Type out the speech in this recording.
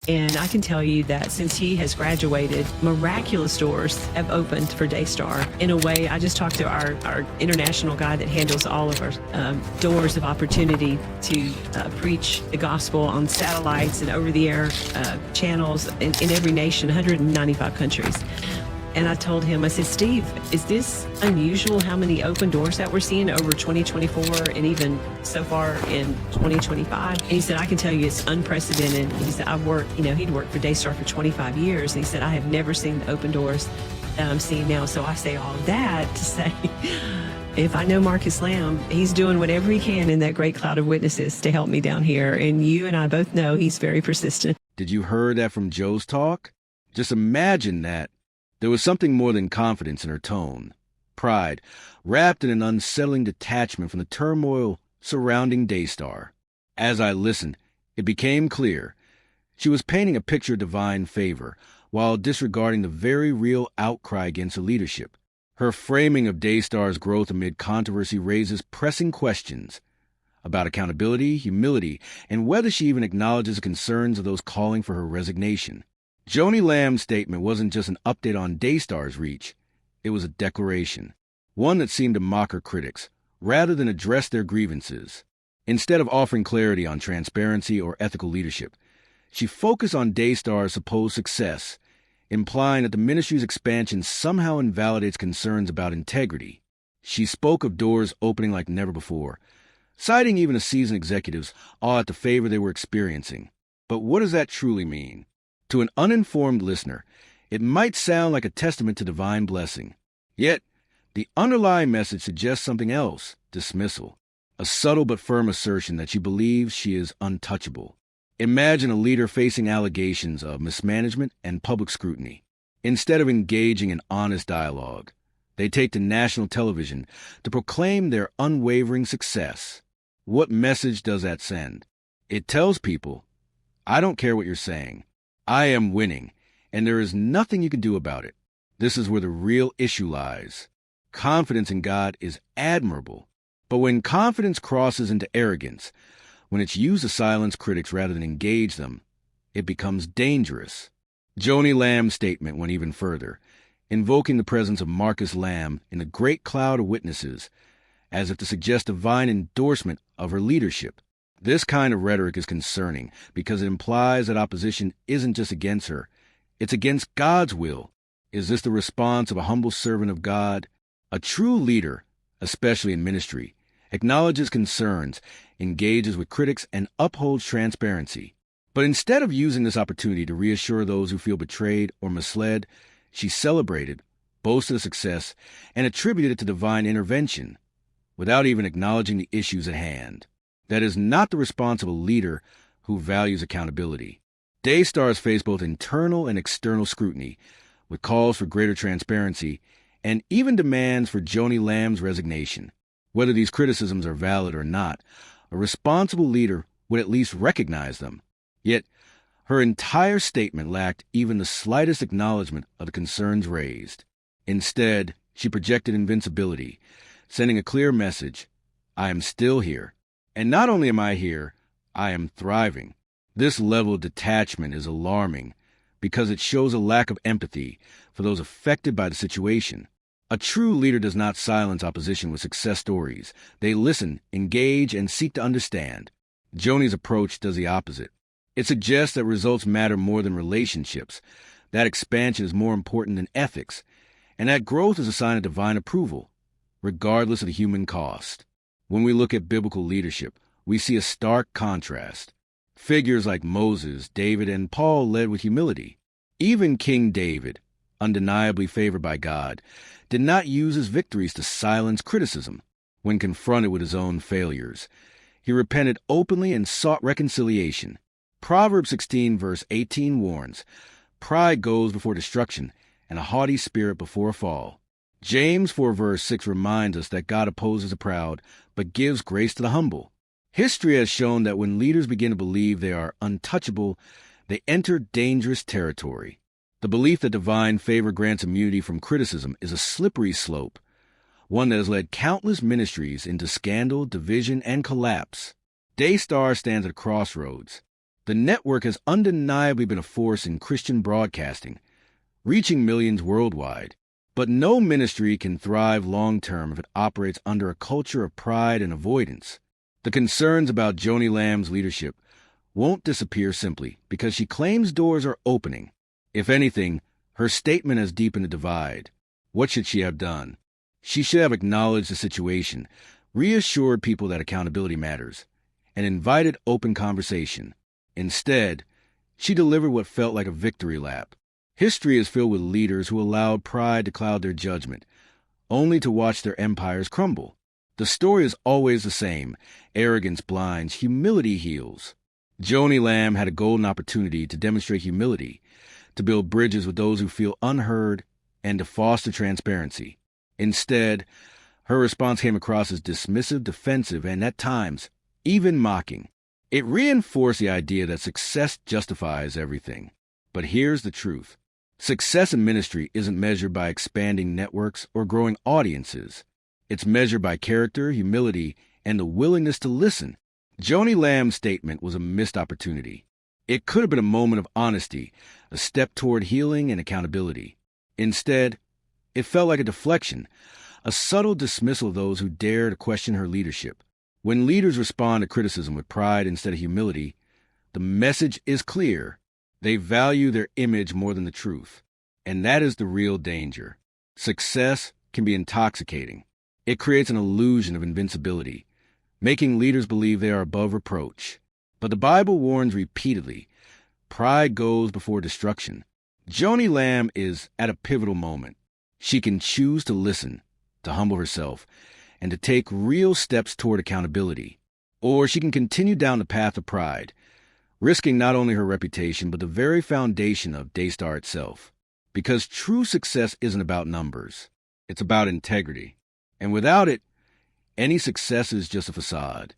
And I can tell you that since he has graduated, miraculous doors have opened for Daystar. In a way, I just talked to our international guy that handles all of our doors of opportunity to preach the gospel on satellites and over-the-air channels in every nation, 195 countries. And I told him, I said, Steve, is this unusual how many open doors that we're seeing over 2024 and even so far in 2025? And he said, I can tell you it's unprecedented. He said, I've worked, he'd worked for Daystar for 25 years. And he said, I have never seen the open doors that I'm seeing now. So I say all of that to say, if I know Marcus Lamb, he's doing whatever he can in that great cloud of witnesses to help me down here. And you and I both know he's very persistent. Did you hear that from Joe's talk? Just imagine that. There was something more than confidence in her tone. Pride, wrapped in an unsettling detachment from the turmoil surrounding Daystar. As I listened, it became clear. She was painting a picture of divine favor, while disregarding the very real outcry against her leadership. Her framing of Daystar's growth amid controversy raises pressing questions about accountability, humility, and whether she even acknowledges the concerns of those calling for her resignation. Joni Lamb's statement wasn't just an update on Daystar's reach. It was a declaration, one that seemed to mock her critics, rather than address their grievances. Instead of offering clarity on transparency or ethical leadership, she focused on Daystar's supposed success, implying that the ministry's expansion somehow invalidates concerns about integrity. She spoke of doors opening like never before, citing even the seasoned executives awe at the favor they were experiencing. But what does that truly mean? To an uninformed listener, it might sound like a testament to divine blessing. Yet, the underlying message suggests something else: dismissal. A subtle but firm assertion that she believes she is untouchable. Imagine a leader facing allegations of mismanagement and public scrutiny. Instead of engaging in honest dialogue, they take to national television to proclaim their unwavering success. What message does that send? It tells people, I don't care what you're saying. I am winning, and there is nothing you can do about it. This is where the real issue lies. Confidence in God is admirable, but when confidence crosses into arrogance, when it's used to silence critics rather than engage them, it becomes dangerous. Joni Lamb's statement went even further, invoking the presence of Marcus Lamb in the great cloud of witnesses, as if to suggest divine endorsement of her leadership. This kind of rhetoric is concerning because it implies that opposition isn't just against her, it's against God's will. Is this the response of a humble servant of God? A true leader, especially in ministry, acknowledges concerns, engages with critics, and upholds transparency. But instead of using this opportunity to reassure those who feel betrayed or misled, she celebrated, boasted of success, and attributed it to divine intervention, without even acknowledging the issues at hand. That is not the response of a leader who values accountability. Daystars face both internal and external scrutiny, with calls for greater transparency and even demands for Joni Lamb's resignation. Whether these criticisms are valid or not, a responsible leader would at least recognize them. Yet, her entire statement lacked even the slightest acknowledgement of the concerns raised. Instead, she projected invincibility, sending a clear message: I am still here. And not only am I here, I am thriving. This level of detachment is alarming because it shows a lack of empathy for those affected by the situation. A true leader does not silence opposition with success stories. They listen, engage, and seek to understand. Joni's approach does the opposite. It suggests that results matter more than relationships, that expansion is more important than ethics, and that growth is a sign of divine approval, regardless of the human cost. When we look at biblical leadership, we see a stark contrast. Figures like Moses, David, and Paul led with humility. Even King David, undeniably favored by God, did not use his victories to silence criticism. When confronted with his own failures, he repented openly and sought reconciliation. Proverbs 16, verse 18 warns, pride goes before destruction, and a haughty spirit before a fall. James 4, verse 6 reminds us that God opposes the proud, but gives grace to the humble. History has shown that when leaders begin to believe they are untouchable, they enter dangerous territory. The belief that divine favor grants immunity from criticism is a slippery slope, one that has led countless ministries into scandal, division, and collapse. Daystar stands at a crossroads. The network has undeniably been a force in Christian broadcasting, reaching millions worldwide. But no ministry can thrive long-term if it operates under a culture of pride and avoidance. The concerns about Joni Lamb's leadership won't disappear simply because she claims doors are opening. If anything, her statement has deepened the divide. What should she have done? She should have acknowledged the situation, reassured people that accountability matters, and invited open conversation. Instead, she delivered what felt like a victory lap. History is filled with leaders who allowed pride to cloud their judgment, only to watch their empires crumble. The story is always the same. Arrogance blinds, humility heals. Joni Lamb had a golden opportunity to demonstrate humility, to build bridges with those who feel unheard, and to foster transparency. Instead, her response came across as dismissive, defensive, and at times, even mocking. It reinforced the idea that success justifies everything. But here's the truth. Success in ministry isn't measured by expanding networks or growing audiences. It's measured by character, humility, and the willingness to listen. Joni Lamb's statement was a missed opportunity. It could have been a moment of honesty, a step toward healing and accountability. Instead, it felt like a deflection, a subtle dismissal of those who dare to question her leadership. When leaders respond to criticism with pride instead of humility, the message is clear. They value their image more than the truth. And that is the real danger. Success can be intoxicating. It creates an illusion of invincibility, making leaders believe they are above reproach. But the Bible warns repeatedly, pride goes before destruction. Joni Lamb is at a pivotal moment. She can choose to listen, to humble herself, and to take real steps toward accountability. Or she can continue down the path of pride, risking not only her reputation, but the very foundation of Daystar itself. Because true success isn't about numbers. It's about integrity. And without it, any success is just a facade.